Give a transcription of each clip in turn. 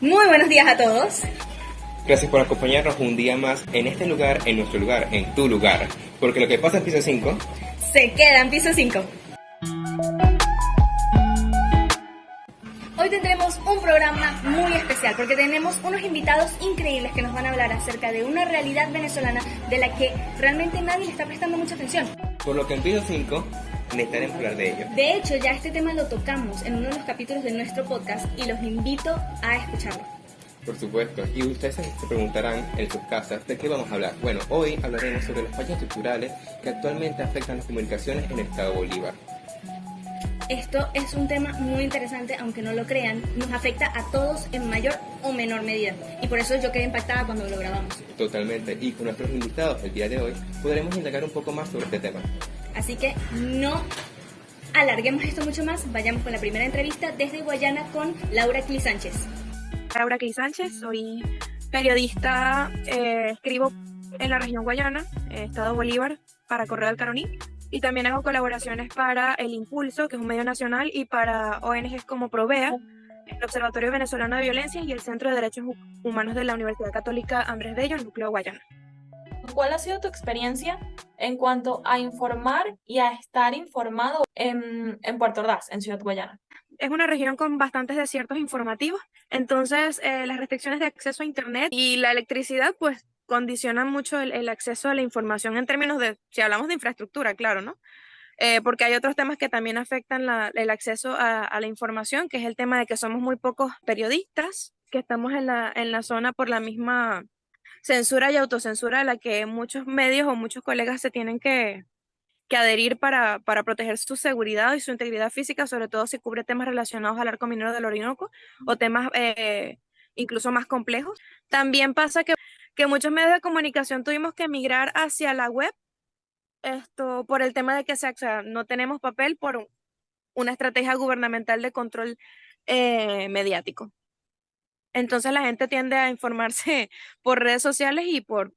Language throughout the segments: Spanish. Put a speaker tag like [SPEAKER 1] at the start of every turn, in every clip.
[SPEAKER 1] Muy buenos días a todos.
[SPEAKER 2] Gracias por acompañarnos un día más en este lugar, en nuestro lugar, en tu lugar. Porque lo que pasa en piso 5
[SPEAKER 1] se queda en piso 5. Hoy tendremos un programa muy especial porque tenemos unos invitados increíbles que nos van a hablar acerca de una realidad venezolana de la que realmente nadie le está prestando mucha atención.
[SPEAKER 2] Por lo que en piso 5 necesitaremos hablar de ello.
[SPEAKER 1] De hecho, ya este tema lo tocamos en uno de los capítulos de nuestro podcast y los invito a escucharlo.
[SPEAKER 2] Por supuesto, y ustedes se preguntarán en sus casas de qué vamos a hablar. Bueno, hoy hablaremos sobre las fallas estructurales que actualmente afectan las comunicaciones en el estado Bolívar.
[SPEAKER 1] Esto es un tema muy interesante, aunque no lo crean, nos afecta a todos en mayor o menor medida. Y por eso yo quedé impactada cuando lo grabamos.
[SPEAKER 2] Totalmente, y con nuestros invitados el día de hoy podremos indagar un poco más sobre este tema.
[SPEAKER 1] Así que no alarguemos esto mucho más, vayamos con la primera entrevista desde Guayana con Laura Cli Sánchez.
[SPEAKER 3] Laura Cli Sánchez, soy periodista, escribo en la región Guayana, Estado Bolívar, para Correo del Caroní. Y también hago colaboraciones para El Impulso, que es un medio nacional, y para ONGs como Provea, el Observatorio Venezolano de Violencia y el Centro de Derechos Humanos de la Universidad Católica Andrés Bello, el Núcleo Guayana.
[SPEAKER 4] ¿Cuál ha sido tu experiencia en cuanto a informar y a estar informado en Puerto Ordaz, en Ciudad Guayana?
[SPEAKER 3] Es una región con bastantes desiertos informativos, entonces las restricciones de acceso a Internet y la electricidad, pues, condicionan mucho el acceso a la información en términos de, si hablamos de infraestructura, claro, ¿no? Porque hay otros temas que también afectan el acceso a la información, que es el tema de que somos muy pocos periodistas, que estamos en la zona por la misma censura y autocensura a la que muchos medios o muchos colegas se tienen que adherir para proteger su seguridad y su integridad física, sobre todo si cubre temas relacionados al arco minero del Orinoco o temas incluso más complejos. También pasa que muchos medios de comunicación tuvimos que migrar hacia la web, por el tema de que no tenemos papel por una estrategia gubernamental de control mediático. Entonces la gente tiende a informarse por redes sociales y por,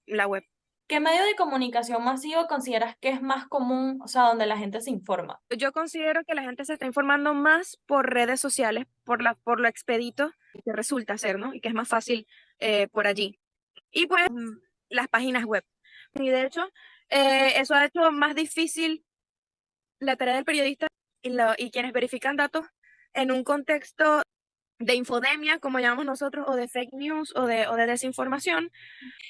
[SPEAKER 3] la web.
[SPEAKER 4] ¿Qué medio de comunicación masivo consideras que es más común, o sea, donde la gente se informa?
[SPEAKER 3] Yo considero que la gente se está informando más por redes sociales, por lo expedito que resulta ser, ¿no? Y que es más fácil por allí. Y pues las páginas web. Y de hecho, eso ha hecho más difícil la tarea del periodista y quienes verifican datos en un contexto de infodemia, como llamamos nosotros, o de fake news o de desinformación.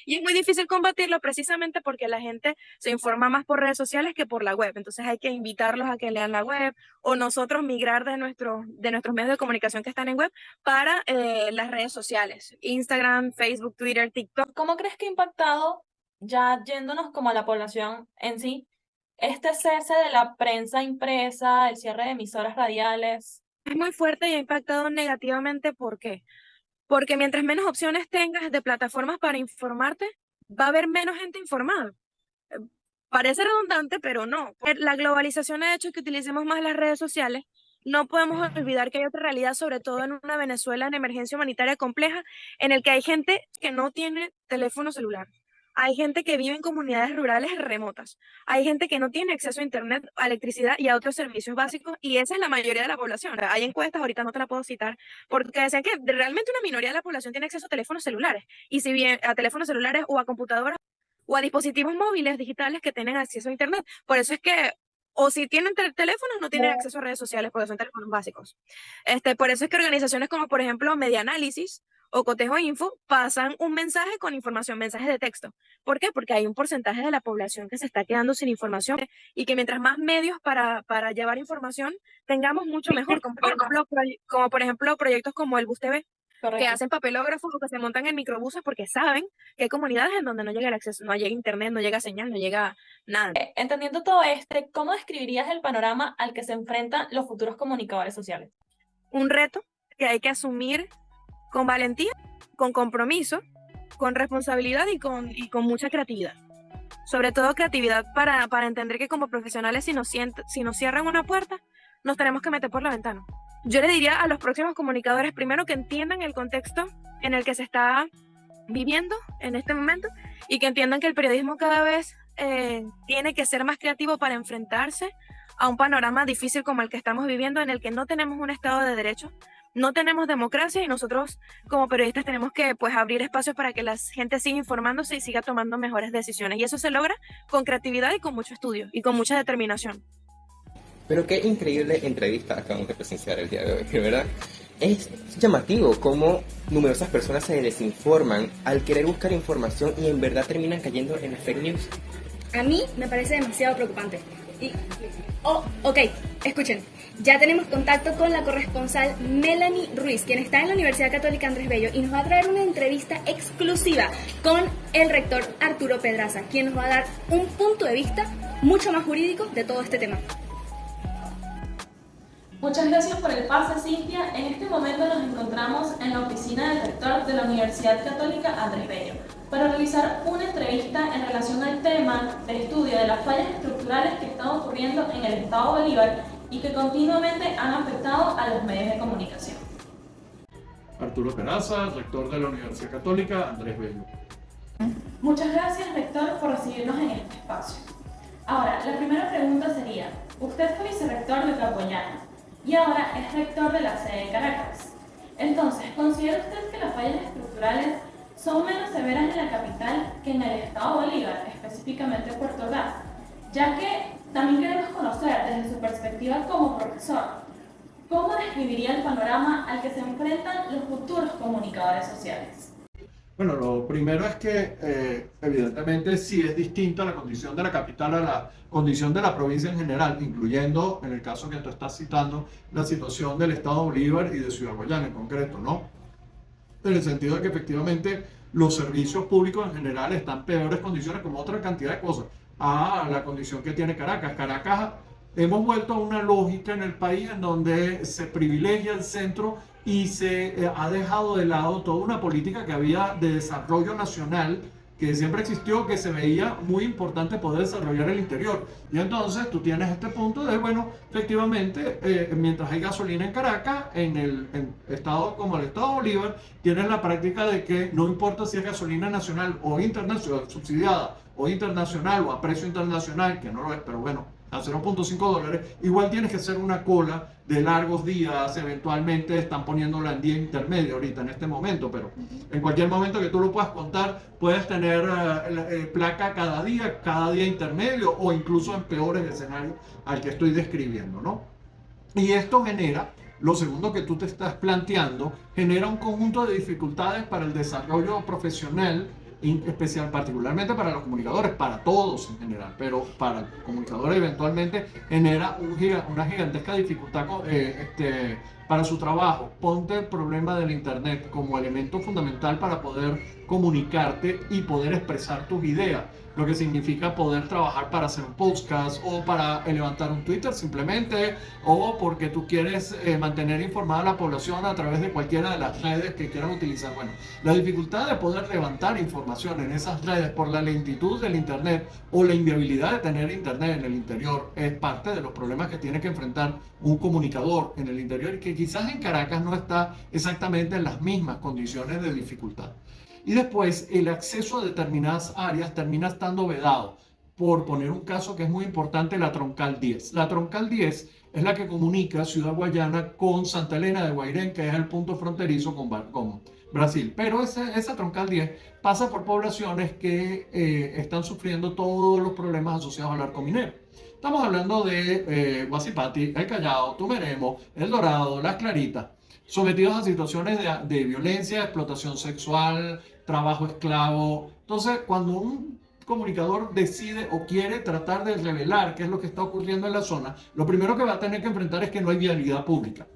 [SPEAKER 3] Y es muy difícil combatirlo precisamente porque la gente se informa más por redes sociales que por la web. Entonces hay que invitarlos a que lean la web o nosotros migrar de nuestros medios de comunicación que están en web para las redes sociales, Instagram, Facebook, Twitter, TikTok.
[SPEAKER 4] ¿Cómo crees que ha impactado, ya yéndonos como a la población en sí, este cese de la prensa impresa, el cierre de emisoras radiales?
[SPEAKER 3] Es muy fuerte y ha impactado negativamente. ¿Por qué? Porque mientras menos opciones tengas de plataformas para informarte, va a haber menos gente informada. Parece redundante, pero no. La globalización ha hecho que utilicemos más las redes sociales. No podemos olvidar que hay otra realidad, sobre todo en una Venezuela en emergencia humanitaria compleja, en el que hay gente que no tiene teléfono celular. Hay gente que vive en comunidades rurales remotas. Hay gente que no tiene acceso a Internet, a electricidad y a otros servicios básicos, y esa es la mayoría de la población. Hay encuestas, ahorita no te la puedo citar, porque decían que realmente una minoría de la población tiene acceso a teléfonos celulares, y si bien a teléfonos celulares o a computadoras o a dispositivos móviles digitales que tienen acceso a Internet. Por eso es que, o si tienen teléfonos, no tienen acceso a redes sociales porque son teléfonos básicos. Por eso es que organizaciones como, por ejemplo, Medianálisis o Cotejo Info pasan un mensaje con información, mensajes de texto. ¿Por qué? Porque hay un porcentaje de la población que se está quedando sin información y que mientras más medios para llevar información tengamos, mucho mejor. Como por ejemplo proyectos como el Bus TV, que hacen papelógrafos o que se montan en microbuses porque saben que hay comunidades en donde no llega el acceso, no llega internet, no llega señal, no llega nada.
[SPEAKER 4] Entendiendo todo ¿cómo describirías el panorama al que se enfrentan los futuros comunicadores sociales?
[SPEAKER 3] Un reto que hay que asumir con valentía, con compromiso, con responsabilidad y con mucha creatividad. Sobre todo creatividad para entender que como profesionales si nos cierran una puerta, nos tenemos que meter por la ventana. Yo le diría a los próximos comunicadores, primero, que entiendan el contexto en el que se está viviendo en este momento y que entiendan que el periodismo cada vez tiene que ser más creativo para enfrentarse a un panorama difícil como el que estamos viviendo, en el que no tenemos un Estado de Derecho, no tenemos democracia y nosotros como periodistas tenemos que pues abrir espacios para que la gente siga informándose y siga tomando mejores decisiones. Y eso se logra con creatividad y con mucho estudio y con mucha determinación.
[SPEAKER 2] Pero qué increíble entrevista acabamos de presenciar el día de hoy, ¿verdad? Es llamativo cómo numerosas personas se desinforman al querer buscar información y en verdad terminan cayendo en las fake news.
[SPEAKER 1] A mí me parece demasiado preocupante. Ok, escuchen. Ya tenemos contacto con la corresponsal Melanie Ruiz, quien está en la Universidad Católica Andrés Bello y nos va a traer una entrevista exclusiva con el rector Arturo Pedraza, quien nos va a dar un punto de vista mucho más jurídico de todo este tema.
[SPEAKER 4] Muchas gracias por el pase, Cintia. En este momento nos encontramos en la oficina del rector de la Universidad Católica Andrés Bello para realizar una entrevista en relación al tema de estudio de las fallas estructurales que están ocurriendo en el Estado Bolívar y que continuamente han afectado a los medios de comunicación.
[SPEAKER 5] Arturo Pedraza, rector de la Universidad Católica Andrés Bello.
[SPEAKER 4] Muchas gracias, rector, por recibirnos en este espacio. Ahora, la primera pregunta sería, usted fue vicerrector de Capoyana y ahora es rector de la sede de Caracas. Entonces, ¿considera usted que las fallas estructurales son menos severas en la capital que en el Estado Bolívar, específicamente Puerto Ordaz? Ya que también queremos conocer desde su perspectiva como profesor, ¿cómo describiría el panorama al que se enfrentan los futuros comunicadores sociales?
[SPEAKER 5] Bueno, lo primero es que evidentemente sí es distinta la condición de la capital a la condición de la provincia en general, incluyendo, en el caso que tú estás citando, la situación del Estado Bolívar y de Ciudad Guayana en concreto, ¿no? En el sentido de que efectivamente los servicios públicos en general están en peores condiciones como otra cantidad de cosas a la condición que tiene Caracas. Caracas, hemos vuelto a una lógica en el país en donde se privilegia el centro y se ha dejado de lado toda una política que había de desarrollo nacional que siempre existió, que se veía muy importante poder desarrollar el interior. Y entonces tú tienes este punto de, bueno, efectivamente, mientras hay gasolina en Caracas, en estados como el Estado Bolívar, tienes la práctica de que no importa si es gasolina nacional o internacional, subsidiada o internacional o a precio internacional, que no lo es, pero bueno, a $0.5, igual tienes que hacer una cola de largos días, eventualmente están poniéndola en día intermedio ahorita en este momento, pero en cualquier momento que tú lo puedas contar, puedes tener placa cada día intermedio o incluso en peores escenarios al que estoy describiendo, ¿no? Y esto genera, lo segundo que tú te estás planteando, genera un conjunto de dificultades para el desarrollo profesional especial, particularmente para los comunicadores, para todos en general, pero para el comunicador eventualmente genera una gigantesca dificultad para su trabajo. Ponte el problema del internet como elemento fundamental para poder comunicarte y poder expresar tus ideas, lo que significa poder trabajar para hacer un podcast o para levantar un Twitter simplemente, o porque tú quieres mantener informada a la población a través de cualquiera de las redes que quieras utilizar. Bueno, la dificultad de poder levantar información en esas redes por la lentitud del internet o la inviabilidad de tener internet en el interior es parte de los problemas que tiene que enfrentar un comunicador en el interior y que quizás en Caracas no está exactamente en las mismas condiciones de dificultad. Y después el acceso a determinadas áreas termina estando vedado. Por poner un caso que es muy importante, la Troncal 10. La Troncal 10 es la que comunica Ciudad Guayana con Santa Elena de Guairén, que es el punto fronterizo con Brasil. Pero esa Troncal 10 pasa por poblaciones que están sufriendo todos los problemas asociados al arco minero. Estamos hablando de Guasipati, El Callao, Tumeremo, El Dorado, Las Claritas, sometidos a situaciones de violencia, explotación sexual, trabajo esclavo. Entonces, cuando un comunicador decide o quiere tratar de revelar qué es lo que está ocurriendo en la zona, lo primero que va a tener que enfrentar es que no hay vialidad pública.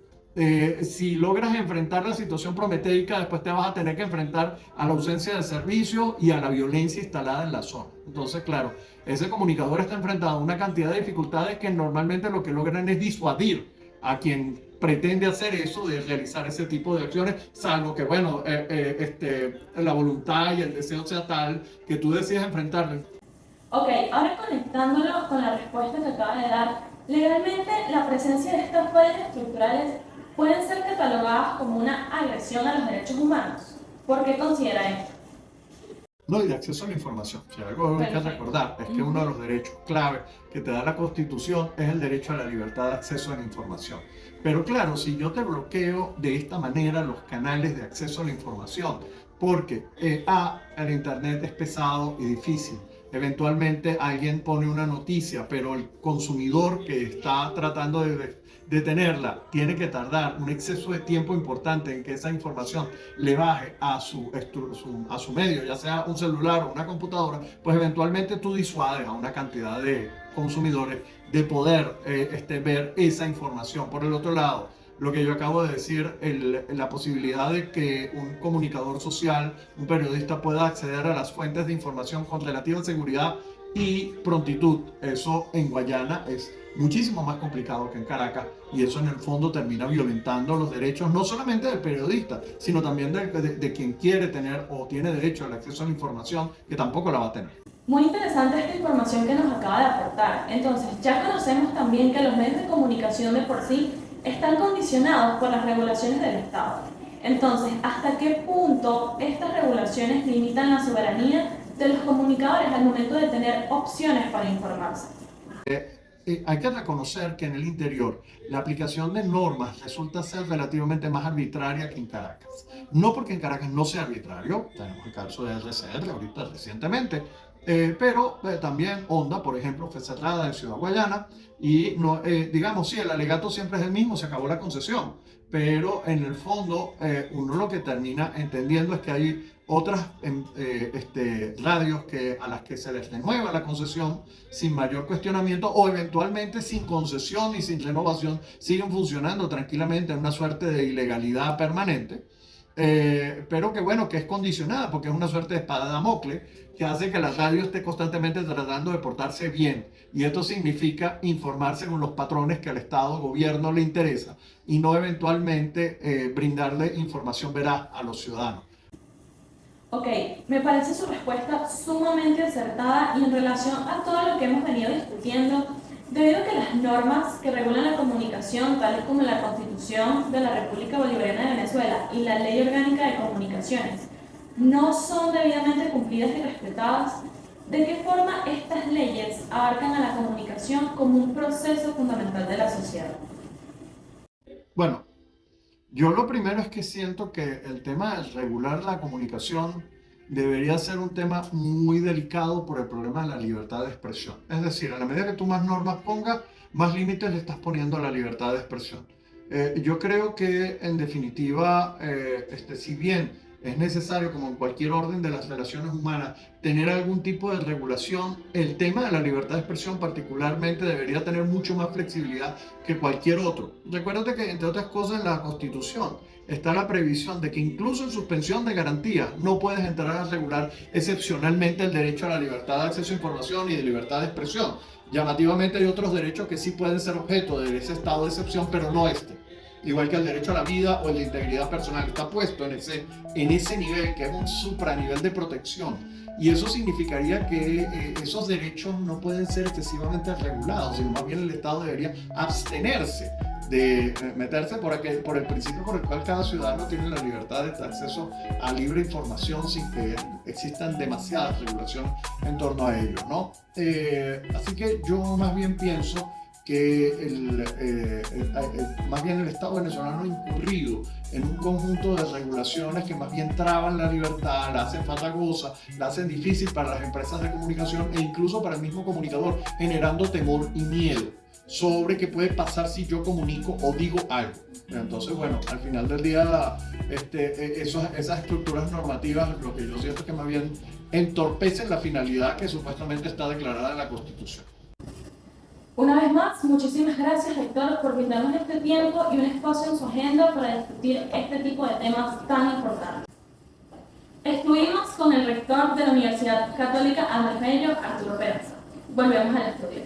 [SPEAKER 5] Si logras enfrentar la situación prometeica, después te vas a tener que enfrentar a la ausencia de servicios y a la violencia instalada en la zona. Entonces, claro, ese comunicador está enfrentado a una cantidad de dificultades que normalmente lo que logran es disuadir a quien pretende hacer eso, de realizar ese tipo de acciones, salvo que, bueno, la voluntad y el deseo sea tal que tú decidas enfrentarlo.
[SPEAKER 4] Ok, ahora conectándolo con la respuesta que acaba de dar, legalmente la presencia de estas fallas estructurales pueden ser catalogadas como una agresión a los derechos humanos. ¿Por qué considera esto?
[SPEAKER 5] No, y de acceso a la información. Si algo hay que
[SPEAKER 4] Perfecto.
[SPEAKER 5] recordar es que uno de los derechos clave que te da la Constitución es el derecho a la libertad de acceso a la información. Pero claro, si yo te bloqueo de esta manera los canales de acceso a la información, porque el Internet es pesado y difícil. Eventualmente alguien pone una noticia, pero el consumidor que está tratando de tenerla tiene que tardar un exceso de tiempo importante en que esa información le baje a su medio, ya sea un celular o una computadora, pues eventualmente tú disuades a una cantidad de consumidores de poder ver esa información. Por el otro lado, lo que yo acabo de decir, la posibilidad de que un comunicador social, un periodista pueda acceder a las fuentes de información con relativa seguridad y prontitud. Eso en Guayana es muchísimo más complicado que en Caracas y eso en el fondo termina violentando los derechos no solamente del periodista, sino también de quien quiere tener o tiene derecho al acceso a la información, que tampoco la va a tener.
[SPEAKER 4] Muy interesante esta información que nos acaba de aportar. Entonces, ya conocemos también que los medios de comunicación de por sí están condicionados por las regulaciones del Estado. Entonces, ¿hasta qué punto estas regulaciones limitan la soberanía de los comunicadores al momento de tener opciones para informarse?
[SPEAKER 5] Hay que reconocer que en el interior la aplicación de normas resulta ser relativamente más arbitraria que en Caracas. No porque en Caracas no sea arbitrario, tenemos el caso de RCR ahorita recientemente, pero también Honda, por ejemplo, fue cerrada en Ciudad Guayana y no, digamos, sí, el alegato siempre es el mismo, se acabó la concesión, pero en el fondo uno lo que termina entendiendo es que hay otras radios a las que se les renueva la concesión sin mayor cuestionamiento o eventualmente sin concesión y sin renovación siguen funcionando tranquilamente en una suerte de ilegalidad permanente, pero que bueno, que es condicionada porque es una suerte de espada de Damocles que hace que la radio esté constantemente tratando de portarse bien y esto significa informar según los patrones que al Estado o gobierno le interesa y no eventualmente brindarle información veraz a los ciudadanos.
[SPEAKER 4] Ok, me parece su respuesta sumamente acertada y en relación a todo lo que hemos venido discutiendo, debido a que las normas que regulan la comunicación, tales como la Constitución de la República Bolivariana de Venezuela y la Ley Orgánica de Comunicaciones, no son debidamente cumplidas y respetadas, ¿de qué forma estas leyes abarcan a la comunicación como un proceso fundamental de la sociedad?
[SPEAKER 5] Bueno, yo lo primero es que siento que el tema de regular la comunicación debería ser un tema muy delicado por el problema de la libertad de expresión. Es decir, a la medida que tú más normas pongas, más límites le estás poniendo a la libertad de expresión. Yo creo que, en definitiva, si bien es necesario, como en cualquier orden de las relaciones humanas, tener algún tipo de regulación, el tema de la libertad de expresión particularmente debería tener mucho más flexibilidad que cualquier otro. Recuérdate que, entre otras cosas, en la Constitución está la previsión de que incluso en suspensión de garantías no puedes entrar a regular excepcionalmente el derecho a la libertad de acceso a información y de libertad de expresión. Llamativamente hay otros derechos que sí pueden ser objeto de ese estado de excepción, pero no este. Igual que el derecho a la vida o el de integridad personal, está puesto en ese nivel, que es un supranivel de protección. Y eso significaría que esos derechos no pueden ser excesivamente regulados, sino más bien el Estado debería abstenerse de meterse por el principio por el cual cada ciudadano tiene la libertad de acceso a libre información sin que existan demasiadas regulaciones en torno a ello, ¿no? Así que yo más bien pienso que más bien el Estado venezolano ha incurrido en un conjunto de regulaciones que más bien traban la libertad, la hacen farragosa, la hacen difícil para las empresas de comunicación e incluso para el mismo comunicador, generando temor y miedo sobre qué puede pasar si yo comunico o digo algo. Entonces, bueno, al final del día, esas estructuras normativas, lo que yo siento es que más bien entorpecen la finalidad que supuestamente está declarada en la Constitución.
[SPEAKER 4] Una vez más, muchísimas gracias, rector, por brindarnos este tiempo y un espacio en su agenda para discutir este tipo de temas tan importantes. Estuvimos con el rector de la Universidad Católica Andrés Bello, Arturo Pérez. Volvemos al estudio.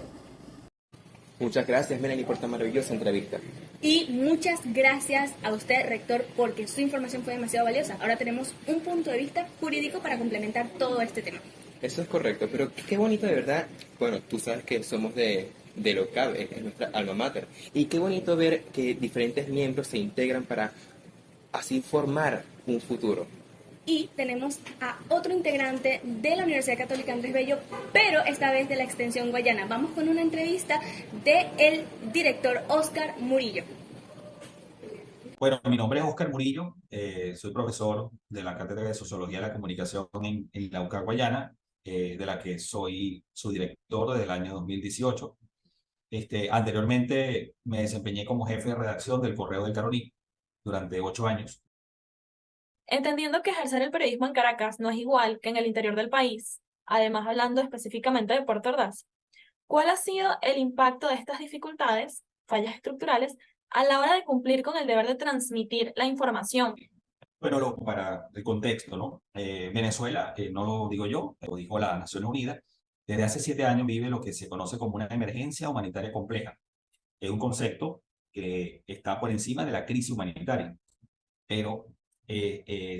[SPEAKER 2] Muchas gracias, Melanie, por esta maravillosa entrevista.
[SPEAKER 1] Y muchas gracias a usted, rector, porque su información fue demasiado valiosa. Ahora tenemos un punto de vista jurídico para complementar todo este tema.
[SPEAKER 2] Eso es correcto, pero qué bonito de verdad. Bueno, tú sabes que somos de LOCAB, es nuestra alma mater. Y qué bonito ver que diferentes miembros se integran para así formar un futuro.
[SPEAKER 1] y tenemos a otro integrante de la Universidad Católica Andrés Bello, pero esta vez de la Extensión Guayana. Vamos con una entrevista del director Óscar Murillo.
[SPEAKER 6] Bueno, mi nombre es Óscar Murillo, soy profesor de la Cátedra de Sociología de la Comunicación en la UCA Guayana, de la que soy su director desde el año 2018. Anteriormente me desempeñé como jefe de redacción del Correo del Caroní durante 8 años.
[SPEAKER 3] Entendiendo que ejercer el periodismo en Caracas no es igual que en el interior del país, además hablando específicamente de Puerto Ordaz, ¿cuál ha sido el impacto de estas dificultades, fallas estructurales, a la hora de cumplir con el deber de transmitir la información?
[SPEAKER 6] Bueno, para el contexto, ¿no? Venezuela, no lo digo yo, lo dijo la Naciones Unidas, desde hace 7 años vive lo que se conoce como una emergencia humanitaria compleja. Es un concepto que está por encima de la crisis humanitaria, pero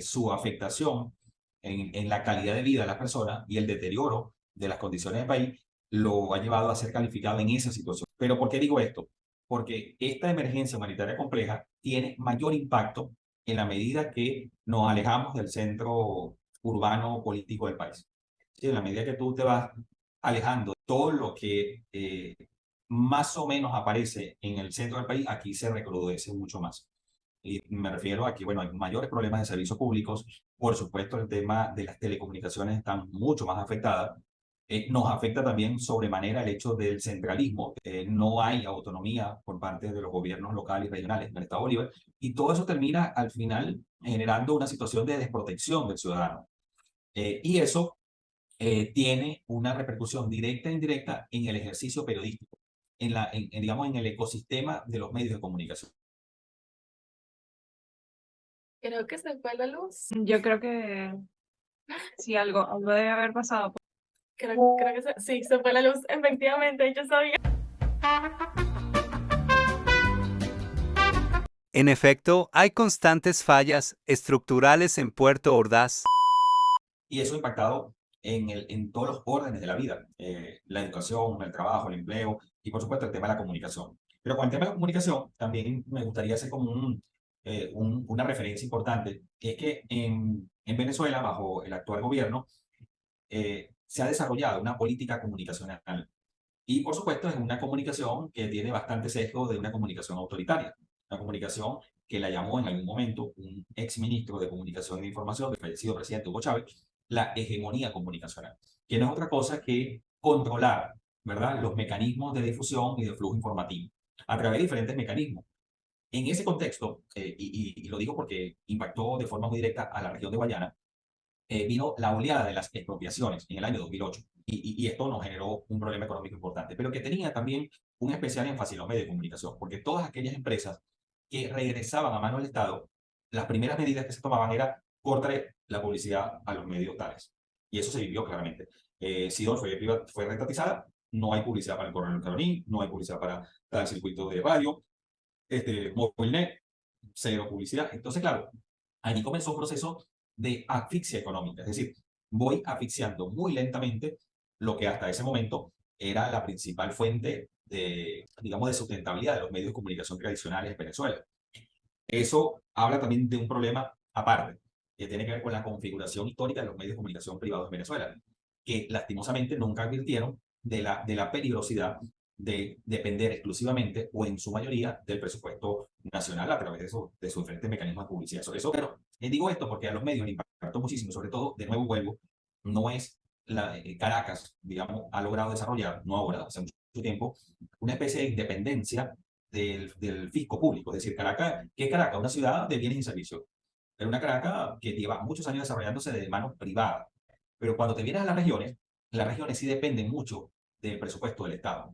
[SPEAKER 6] su afectación en la calidad de vida de las personas y el deterioro de las condiciones del país lo ha llevado a ser calificado en esa situación. ¿Pero por qué digo esto? Porque esta emergencia humanitaria compleja tiene mayor impacto en la medida que nos alejamos del centro urbano político del país. ¿Sí? En la medida que tú te vas alejando, todo lo que más o menos aparece en el centro del país, aquí se recrudece mucho más. Y me refiero a que, bueno, hay mayores problemas de servicios públicos. Por supuesto, el tema de las telecomunicaciones están mucho más afectadas. Nos afecta también sobremanera el hecho del centralismo. No hay autonomía por parte de los gobiernos locales y regionales en el Estado Bolívar. Y todo eso termina al final generando una situación de desprotección del ciudadano. Y eso tiene una repercusión directa e indirecta en el ejercicio periodístico, digamos, en el ecosistema de los medios de comunicación.
[SPEAKER 3] Creo que se fue la luz.
[SPEAKER 7] Yo creo que sí, algo debe haber pasado.
[SPEAKER 3] Creo que sí, se fue la luz. Efectivamente, yo sabía.
[SPEAKER 8] En efecto, hay constantes fallas estructurales en Puerto Ordaz.
[SPEAKER 6] Y eso ha impactado en todos los órdenes de la vida, la educación, el trabajo, el empleo y por supuesto el tema de la comunicación. Pero con el tema de la comunicación también me gustaría hacer como una referencia importante, que es que en Venezuela, bajo el actual gobierno, se ha desarrollado una política comunicacional. Y por supuesto es una comunicación que tiene bastante sesgo de una comunicación autoritaria, una comunicación que la llamó en algún momento un ex ministro de Comunicación y de Información, el fallecido presidente Hugo Chávez, la hegemonía comunicacional, que no es otra cosa que controlar, ¿verdad?, los mecanismos de difusión y de flujo informativo a través de diferentes mecanismos. En ese contexto, y lo digo porque impactó de forma muy directa a la región de Guayana, vino la oleada de las expropiaciones en el año 2008 y esto nos generó un problema económico importante, pero que tenía también un especial énfasis en los medios de comunicación, porque todas aquellas empresas que regresaban a manos del Estado, las primeras medidas que se tomaban era cortar la publicidad a los medios tales. Y eso se vivió claramente. Sidor fue restatizada, no hay publicidad para el Correo del Caroní, no hay publicidad para tal circuito de radio, Movilnet, cero publicidad. Entonces, claro, allí comenzó un proceso de asfixia económica, es decir, voy asfixiando muy lentamente lo que hasta ese momento era la principal fuente de, digamos, de sustentabilidad de los medios de comunicación tradicionales en Venezuela. Eso habla también de un problema aparte, que tiene que ver con la configuración histórica de los medios de comunicación privados en Venezuela, que lastimosamente nunca advirtieron de la peligrosidad de depender exclusivamente o en su mayoría del presupuesto nacional a través de sus diferentes mecanismos de publicidad. Pero digo esto porque a los medios les impactó muchísimo, sobre todo, de nuevo vuelvo, no es Caracas, digamos, ha logrado desarrollar, no ahora, hace mucho tiempo, una especie de independencia del fisco público. Es decir, Caracas, ¿qué es Caracas? Una ciudad de bienes y servicios. Pero una Caracas que lleva muchos años desarrollándose de manos privadas. Pero cuando te vienes a las regiones sí dependen mucho del presupuesto del Estado.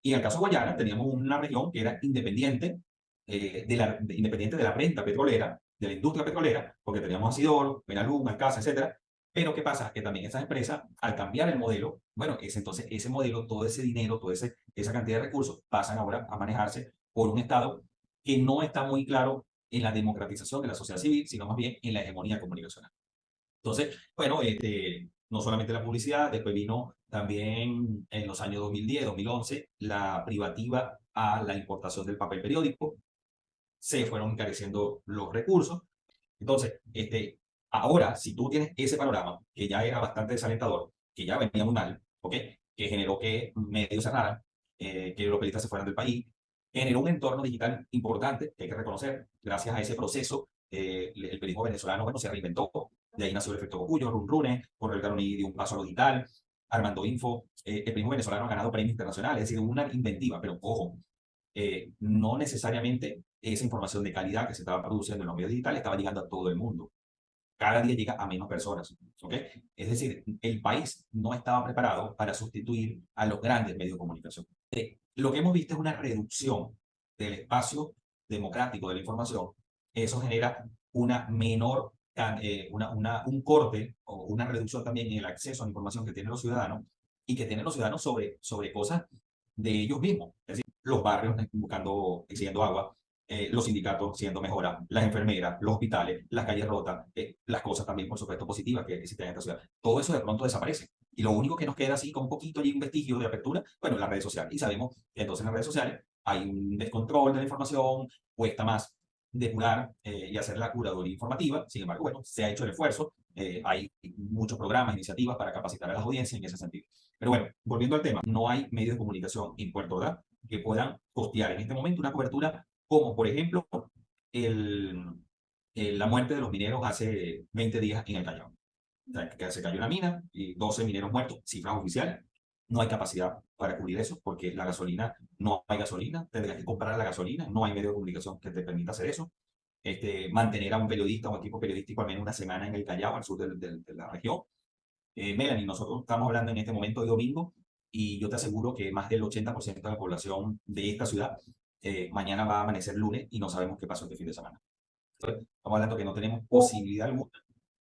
[SPEAKER 6] Y en el caso de Guayana teníamos una región que era independiente, independiente de la renta petrolera, de la industria petrolera, porque teníamos Sidor, Benalún, Alcasa, etcétera. Pero ¿qué pasa? Que también esas empresas, al cambiar el modelo, bueno, entonces ese modelo, todo ese dinero, toda esa cantidad de recursos, pasan ahora a manejarse por un Estado que no está muy claro en la democratización de la sociedad civil, sino más bien en la hegemonía comunicacional. Entonces, bueno, no solamente la publicidad, después vino también en los años 2010, 2011, la privativa a la importación del papel periódico, se fueron encareciendo los recursos. Entonces, Ahora, si tú tienes ese panorama, que ya era bastante desalentador, que ya venía muy mal, ¿ok? Que generó que medios cerraran, que los periodistas se fueran del país, generó un entorno digital importante, que hay que reconocer, gracias a ese proceso, el periodismo venezolano, bueno, se reinventó, de ahí nació el efecto Cocuyo, Run Rune, Correo Caroní dio un paso a lo digital, Armando Info, el periodismo venezolano ha ganado premios internacionales, es decir, una inventiva, pero ojo, no necesariamente esa información de calidad que se estaba produciendo en los medios digitales estaba llegando a todo el mundo. Cada día llega a menos personas, ¿ok? Es decir, el país no estaba preparado para sustituir a los grandes medios de comunicación. Lo que hemos visto es una reducción del espacio democrático de la información. Eso genera una menor, un corte o una reducción también en el acceso a la información que tienen los ciudadanos y que tienen los ciudadanos sobre cosas de ellos mismos. Es decir, los barrios buscando, exigiendo agua, los sindicatos siendo mejora, las enfermeras, los hospitales, las calles rotas, las cosas también, por supuesto, positivas que existen en esta ciudad. Todo eso de pronto desaparece. Y lo único que nos queda así, con un poquito allí, un vestigio de apertura, bueno, las redes sociales. Y sabemos que entonces en las redes sociales hay un descontrol de la información, cuesta más depurar y hacer la curaduría informativa. Sin embargo, bueno, se ha hecho el esfuerzo. Hay muchos programas, iniciativas para capacitar a las audiencias en ese sentido. Pero bueno, volviendo al tema, no hay medios de comunicación en Puerto Ordaz que puedan costear en este momento una cobertura como, por ejemplo, la muerte de los mineros hace 20 días en el Callao. O sea, que se cayó una mina y 12 mineros muertos, cifras oficiales. No hay capacidad para cubrir eso porque la gasolina, no hay gasolina, tendrías que comprar la gasolina, no hay medio de comunicación que te permita hacer eso. Mantener a un periodista o un equipo periodístico al menos una semana en el Callao, al sur de la región. Melanie, nosotros estamos hablando en este momento de domingo y yo te aseguro que más del 80% de la población de esta ciudad mañana va a amanecer lunes y no sabemos qué pasó este fin de semana. Entonces, estamos hablando que no tenemos posibilidad alguna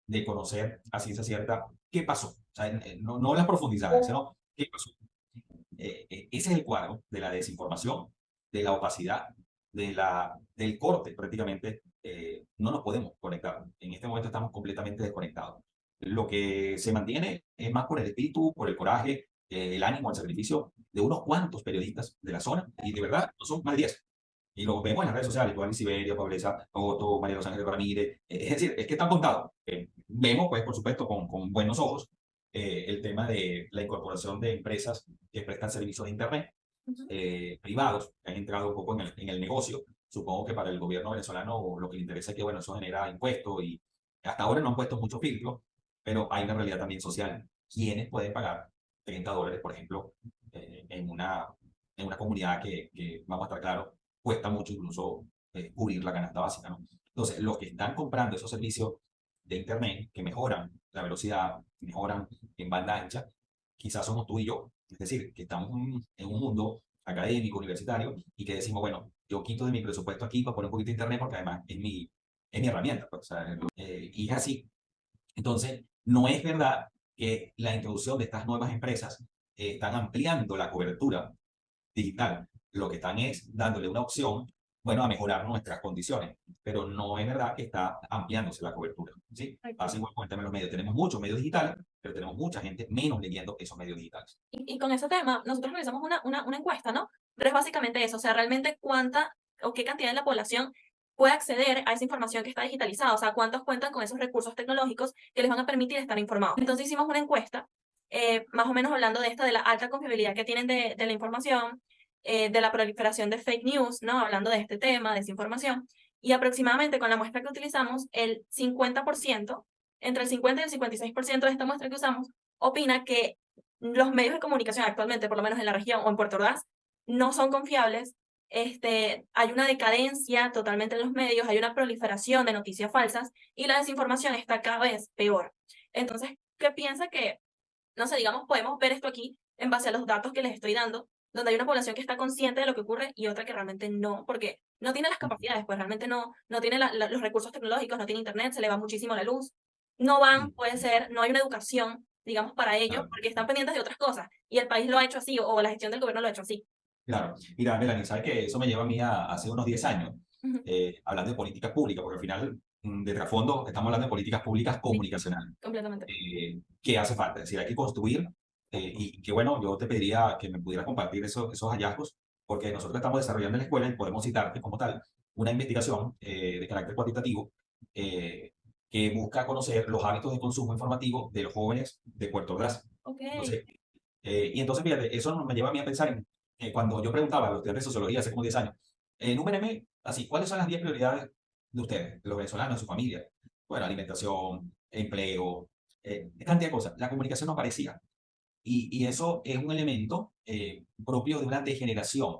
[SPEAKER 6] de conocer a ciencia cierta qué pasó. O sea, no las profundidades, sino qué pasó. Ese es el cuadro de la desinformación, de la opacidad, del corte prácticamente. No nos podemos conectar. En este momento estamos completamente desconectados. Lo que se mantiene es más por el espíritu, por el coraje, el ánimo, el sacrificio de unos cuantos periodistas de la zona, y de verdad no son más de 10. Y lo vemos en las redes sociales, Juan Siberia, Pablesa, Otto, María Los Ángeles Ramírez, es decir, es que están contados. Vemos, pues, por supuesto, con buenos ojos el tema de la incorporación de empresas que prestan servicios de Internet, privados, que han entrado un poco en el negocio. Supongo que para el gobierno venezolano lo que le interesa es que, bueno, eso genera impuestos y hasta ahora no han puesto mucho filtro, pero hay una realidad también social. ¿Quiénes pueden pagar $30, por ejemplo, en una comunidad que, vamos a estar claros, cuesta mucho incluso cubrir la canasta básica, ¿no? Entonces, los que están comprando esos servicios de Internet que mejoran la velocidad, mejoran en banda ancha, quizás somos tú y yo. Es decir, que estamos en un mundo académico, universitario, y que decimos, bueno, yo quito de mi presupuesto aquí para poner un poquito de Internet porque además es mi herramienta. Pues, o sea, y es así. Entonces, no es verdad que la introducción de estas nuevas empresas están ampliando la cobertura digital. Lo que están es dándole una opción, bueno, a mejorar nuestras condiciones, pero no es verdad que está ampliándose la cobertura, ¿sí? Pasa igual con el tema de los medios. Tenemos muchos medios digitales, pero tenemos mucha gente menos leyendo esos medios digitales.
[SPEAKER 9] Y con ese tema, nosotros realizamos una encuesta, ¿no? Pero es básicamente eso, o sea, realmente cuánta o qué cantidad de la población puede acceder a esa información que está digitalizada, o sea, cuántos cuentan con esos recursos tecnológicos que les van a permitir estar informados. Entonces hicimos una encuesta, más o menos hablando de la alta confiabilidad que tienen de la información, de la proliferación de fake news, ¿no? Hablando de este tema, desinformación, y aproximadamente con la muestra que utilizamos, el 50%, entre el 50 y el 56% de esta muestra que usamos, opina que los medios de comunicación actualmente, por lo menos en la región o en Puerto Ordaz, no son confiables. Hay una decadencia totalmente en los medios, hay una proliferación de noticias falsas y la desinformación está cada vez peor. Entonces, ¿qué piensa que, no sé, digamos, podemos ver esto aquí en base a los datos que les estoy dando, donde hay una población que está consciente de lo que ocurre y otra que realmente no, porque no tiene las capacidades, pues realmente no tiene los recursos tecnológicos, no tiene internet, se le va muchísimo la luz, no van, puede ser, no hay una educación, digamos, para ellos, porque están pendientes de otras cosas, y el país lo ha hecho así, o la gestión del gobierno lo ha hecho así.
[SPEAKER 6] Claro. Mira, Melanie, ¿sabes que eso me lleva a mí hace unos 10 años, hablando de políticas públicas, porque al final, de trasfondo, estamos hablando de políticas públicas comunicacionales.
[SPEAKER 9] Completamente.
[SPEAKER 6] ¿Qué hace falta? Es decir, hay que construir, y que bueno, yo te pediría que me pudieras compartir esos hallazgos, porque nosotros estamos desarrollando en la escuela y podemos citarte como tal una investigación de carácter cuantitativo que que busca conocer los hábitos de consumo informativo de los jóvenes de Puerto Ordaz.
[SPEAKER 9] Ok.
[SPEAKER 6] Y entonces, fíjate, eso me lleva a mí a pensar en cuando yo preguntaba a los estudiantes de sociología hace como 10 años, enúmerenme así, ¿cuáles son las 10 prioridades de ustedes, de los venezolanos, de su familia? Bueno, alimentación, empleo, cantidad de cosas. La comunicación no aparecía. Y eso es un elemento propio de una degeneración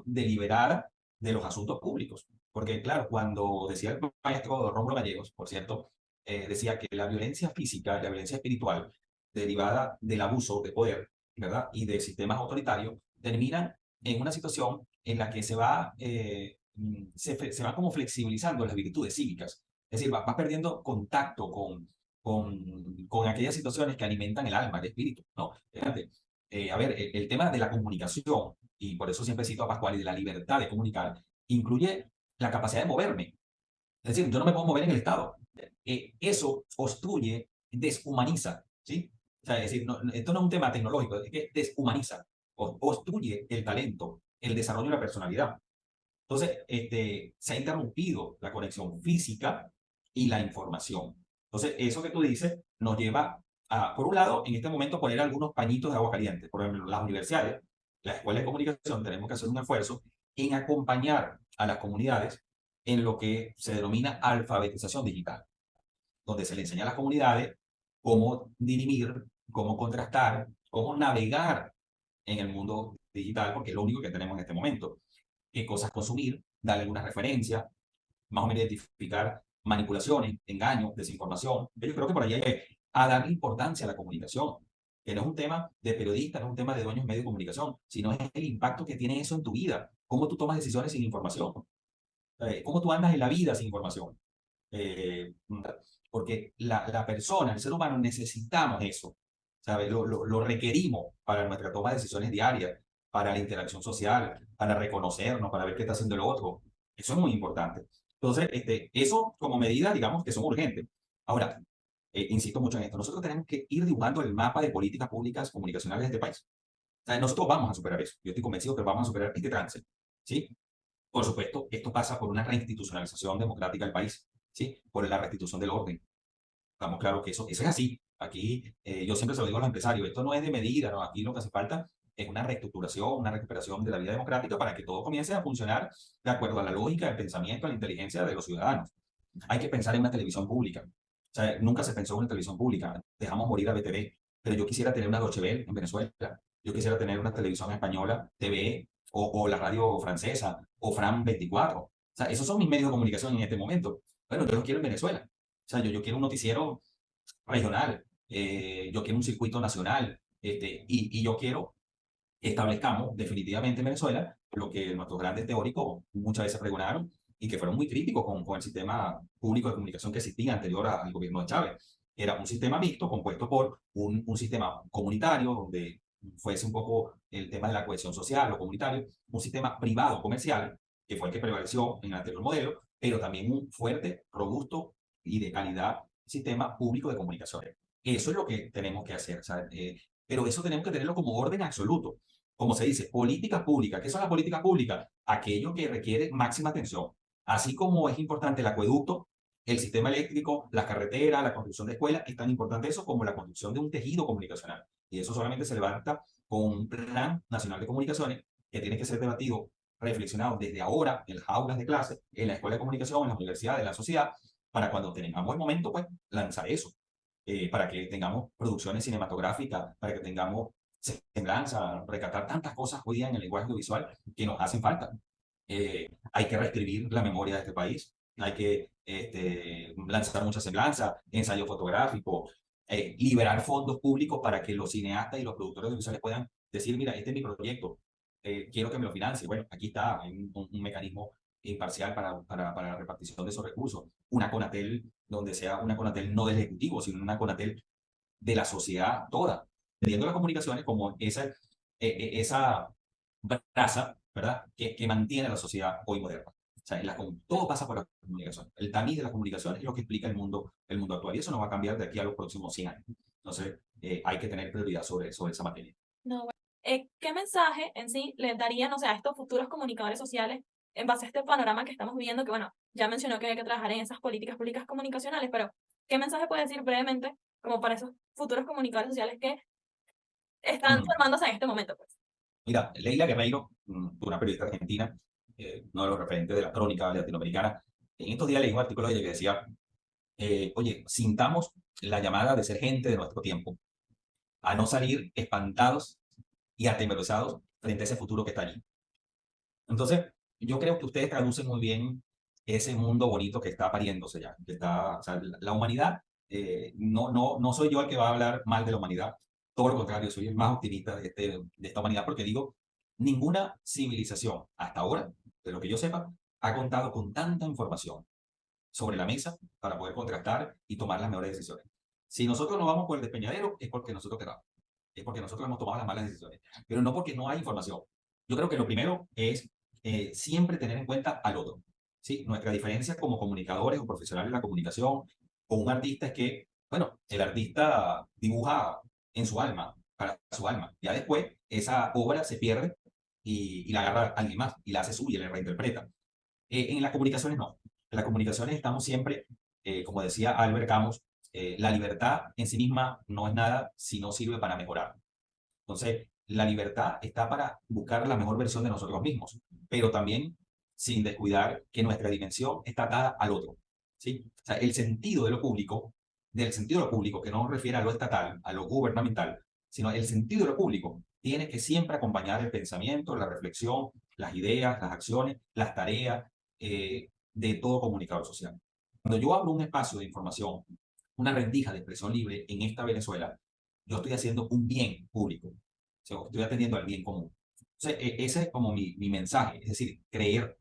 [SPEAKER 6] deliberada de los asuntos públicos. Porque, claro, cuando decía el maestro Rómulo Gallegos, por cierto, decía que la violencia física, la violencia espiritual, derivada del abuso de poder, ¿verdad? Y de sistemas autoritarios, terminan en una situación en la que se va como flexibilizando las virtudes cívicas. Es decir, vas perdiendo contacto con aquellas situaciones que alimentan el alma, el espíritu, ¿no? Fíjate, a ver, el tema de la comunicación, y por eso siempre cito a Pascual, y de la libertad de comunicar, incluye la capacidad de moverme. Es decir, yo no me puedo mover en el Estado. Eso obstruye, deshumaniza, ¿sí? O sea, es decir, esto no es un tema tecnológico, es que deshumaniza, obstruye el talento, el desarrollo de la personalidad. Entonces, se ha interrumpido la conexión física y la información. Entonces, eso que tú dices nos lleva a, por un lado, en este momento poner algunos pañitos de agua caliente. Por ejemplo, las universidades, las escuelas de comunicación, tenemos que hacer un esfuerzo en acompañar a las comunidades en lo que se denomina alfabetización digital, donde se le enseña a las comunidades cómo dirimir, cómo contrastar, cómo navegar en el mundo digital, porque es lo único que tenemos en este momento. Qué cosas consumir, darle algunas referencias, más o menos identificar manipulaciones, engaños, desinformación. Yo creo que por ahí hay que dar importancia a la comunicación, que no es un tema de periodistas, no es un tema de dueños de medios de comunicación, sino es el impacto que tiene eso en tu vida, cómo tú tomas decisiones sin información, cómo tú andas en la vida sin información. Porque la persona, el ser humano, necesitamos eso, ¿sabes? Lo requerimos para nuestra toma de decisiones diarias, para la interacción social, para reconocernos, para ver qué está haciendo el otro. Eso es muy importante. Entonces, eso como medida, digamos, que son urgentes. Ahora, insisto mucho en esto, nosotros tenemos que ir dibujando el mapa de políticas públicas comunicacionales de este país. O sea, nosotros vamos a superar eso. Yo estoy convencido que vamos a superar este trance, ¿sí? Por supuesto, esto pasa por una reinstitucionalización democrática del país, ¿sí? Por la restitución del orden. Estamos claros que eso es así. Aquí, yo siempre se lo digo a los empresarios, esto no es de medida, ¿no? Aquí lo que hace falta es una reestructuración, una recuperación de la vida democrática para que todo comience a funcionar de acuerdo a la lógica, el pensamiento, a la inteligencia de los ciudadanos. Hay que pensar en una televisión pública. O sea, nunca se pensó en una televisión pública. Dejamos morir a BTV, pero yo quisiera tener una Deutsche Welle en Venezuela. Yo quisiera tener una televisión española, TVE, o la radio francesa, o Fran 24. O sea, esos son mis medios de comunicación en este momento. Bueno, yo los quiero en Venezuela. O sea, yo quiero un noticiero regional, yo quiero un circuito nacional, y yo quiero que establezcamos definitivamente en Venezuela lo que nuestros grandes teóricos muchas veces pregonaron y que fueron muy críticos con el sistema público de comunicación que existía anterior al gobierno de Chávez. Era un sistema mixto compuesto por un sistema comunitario donde fuese un poco el tema de la cohesión social, lo comunitario, un sistema privado comercial, que fue el que prevaleció en el anterior modelo, pero también un fuerte, robusto y de calidad sistema público de comunicaciones. Eso es lo que tenemos que hacer, ¿sabes? Pero eso tenemos que tenerlo como orden absoluto. Como se dice, políticas públicas. ¿Qué son las políticas públicas? Aquello que requiere máxima atención. Así como es importante el acueducto, el sistema eléctrico, las carreteras, la construcción de escuelas, es tan importante eso como la construcción de un tejido comunicacional. Y eso solamente se levanta con un plan nacional de comunicaciones que tiene que ser debatido, reflexionado desde ahora en las aulas de clase, en la escuela de comunicación, en las universidades, en la sociedad, para cuando tengamos el momento, pues, lanzar eso. Para que tengamos producciones cinematográficas, para que tengamos semblanza, rescatar tantas cosas hoy día en el lenguaje audiovisual que nos hacen falta. Hay que reescribir la memoria de este país, hay que lanzar mucha semblanza, ensayo fotográfico, liberar fondos públicos para que los cineastas y los productores audiovisuales puedan decir, mira, este es mi proyecto, quiero que me lo financie. Bueno, aquí está, hay un mecanismo imparcial para la repartición de esos recursos. Una CONATEL donde sea una CONATEL no del Ejecutivo, sino una CONATEL de la sociedad toda, teniendo las comunicaciones como esa brasa, ¿verdad?, que mantiene la sociedad hoy moderna. O sea, todo pasa por la comunicación. El tamiz de la comunicación es lo que explica el mundo actual, y eso no va a cambiar de aquí a los próximos 100 años. Entonces, hay que tener prioridad sobre esa materia.
[SPEAKER 9] No, bueno. ¿Qué mensaje en sí les darían, o sea, a estos futuros comunicadores sociales en base a este panorama que estamos viviendo, que bueno, ya mencionó que hay que trabajar en esas políticas públicas comunicacionales, pero ¿qué mensaje puede decir brevemente como para esos futuros comunicadores sociales que están formándose en este momento, pues?
[SPEAKER 6] Mira, Leila Guerreiro, una periodista argentina, uno de los referentes de la crónica latinoamericana, en estos días leí un artículo de ella que decía, oye, sintamos la llamada de ser gente de nuestro tiempo, a no salir espantados y atemorizados frente a ese futuro que está allí. Entonces, yo creo que ustedes traducen muy bien ese mundo bonito que está pariéndose ya, que está, o sea, la humanidad, no soy yo el que va a hablar mal de la humanidad, todo lo contrario, soy el más optimista de esta humanidad, porque digo, ninguna civilización hasta ahora, de lo que yo sepa, ha contado con tanta información sobre la mesa para poder contrastar y tomar las mejores decisiones. Si nosotros no vamos por el despeñadero, es porque nosotros queramos, es porque nosotros hemos tomado las malas decisiones, pero no porque no hay información. Yo creo que lo primero es siempre tener en cuenta al otro. ¿Sí? Nuestra diferencia como comunicadores o profesionales de la comunicación o un artista es que, bueno, el artista dibuja en su alma, para su alma. Ya después esa obra se pierde y la agarra alguien más y la hace suya y la reinterpreta. En las comunicaciones no. En las comunicaciones estamos siempre, como decía Albert Camus, la libertad en sí misma no es nada si no sirve para mejorar. Entonces, la libertad está para buscar la mejor versión de nosotros mismos, pero también sin descuidar que nuestra dimensión está atada al otro. ¿Sí? O sea, el sentido de lo público, que no refiere a lo estatal, a lo gubernamental, sino el sentido de lo público, tiene que siempre acompañar el pensamiento, la reflexión, las ideas, las acciones, las tareas de todo comunicador social. Cuando yo abro un espacio de información, una rendija de expresión libre en esta Venezuela, yo estoy haciendo un bien público. O sea, estoy atendiendo al bien común. Entonces, ese es como mi mensaje, es decir, creer,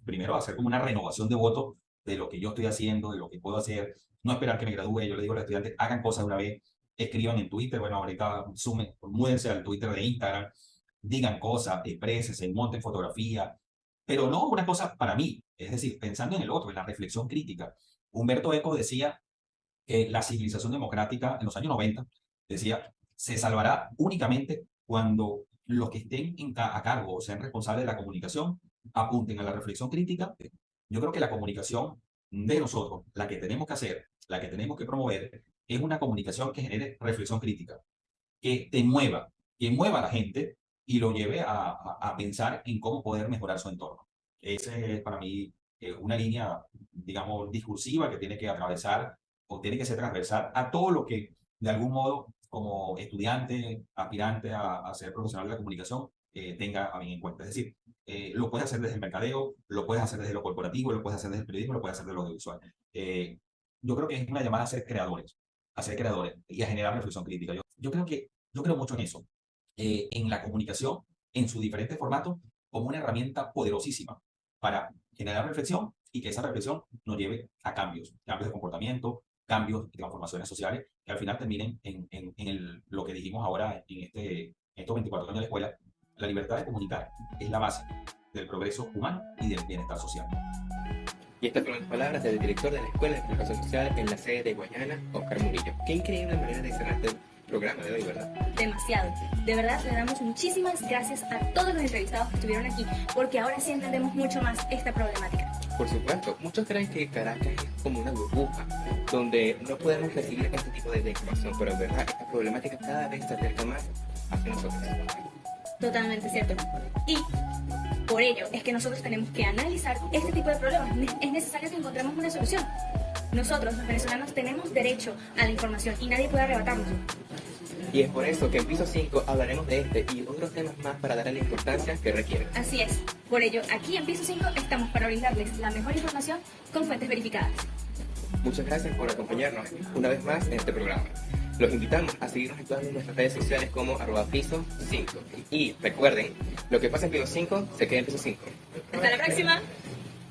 [SPEAKER 6] primero hacer como una renovación de votos de lo que yo estoy haciendo, de lo que puedo hacer, no esperar que me gradúe. Yo le digo a los estudiantes, hagan cosas de una vez, escriban en Twitter, bueno, ahorita múdense al Twitter de Instagram, digan cosas, exprésense, monten fotografía, pero no una cosa para mí, es decir, pensando en el otro, en la reflexión crítica. Humberto Eco decía que la civilización democrática en los años 90, decía, se salvará únicamente cuando los que estén a cargo o sean responsables de la comunicación apunten a la reflexión crítica. Yo creo que la comunicación de nosotros, la que tenemos que hacer, la que tenemos que promover, es una comunicación que genere reflexión crítica, que mueva a la gente y lo lleve a pensar en cómo poder mejorar su entorno. Esa es para mí una línea, digamos, discursiva que tiene que atravesar o tiene que ser transversal a todo lo que, de algún modo, como estudiante, aspirante a ser profesional de la comunicación, tenga a bien en cuenta. Es decir, lo puedes hacer desde el mercadeo, lo puedes hacer desde lo corporativo, lo puedes hacer desde el periodismo, lo puedes hacer desde lo audiovisual. Yo creo que es una llamada a ser creadores y a generar reflexión crítica. Yo creo mucho en eso, en la comunicación, en sus diferentes formatos, como una herramienta poderosísima para generar reflexión y que esa reflexión nos lleve a cambios de comportamiento, cambios de transformaciones sociales que al final terminen en lo que dijimos ahora en estos 24 años de la escuela. La libertad de comunicar es la base del progreso humano y del bienestar social.
[SPEAKER 2] Y estas fueron las palabras del director de la Escuela de Comunicación Social en la sede de Guayana, Oscar Murillo. Qué increíble manera de cerrar este programa de hoy, ¿verdad?
[SPEAKER 1] Demasiado. De verdad, le damos muchísimas gracias a todos los entrevistados que estuvieron aquí, porque ahora sí entendemos mucho más esta problemática.
[SPEAKER 2] Por supuesto, muchos creen que Caracas es como una burbuja, donde no podemos recibir este tipo de información, pero en verdad esta problemática cada vez se acerca más hacia nosotros.
[SPEAKER 1] Totalmente cierto. Y por ello es que nosotros tenemos que analizar este tipo de problemas. Es necesario que encontremos una solución. Nosotros, los venezolanos, tenemos derecho a la información y nadie puede arrebatarnos.
[SPEAKER 2] Y es por eso que en Piso 5 hablaremos de este y otros temas más para darle la importancia que requieren.
[SPEAKER 1] Así es. Por ello, aquí en Piso 5 estamos para brindarles la mejor información con fuentes verificadas.
[SPEAKER 2] Muchas gracias por acompañarnos una vez más en este programa. Los invitamos a seguirnos en todas nuestras redes sociales como @piso5. Y recuerden, lo que pasa en Piso 5 se queda en Piso 5.
[SPEAKER 1] Hasta la próxima.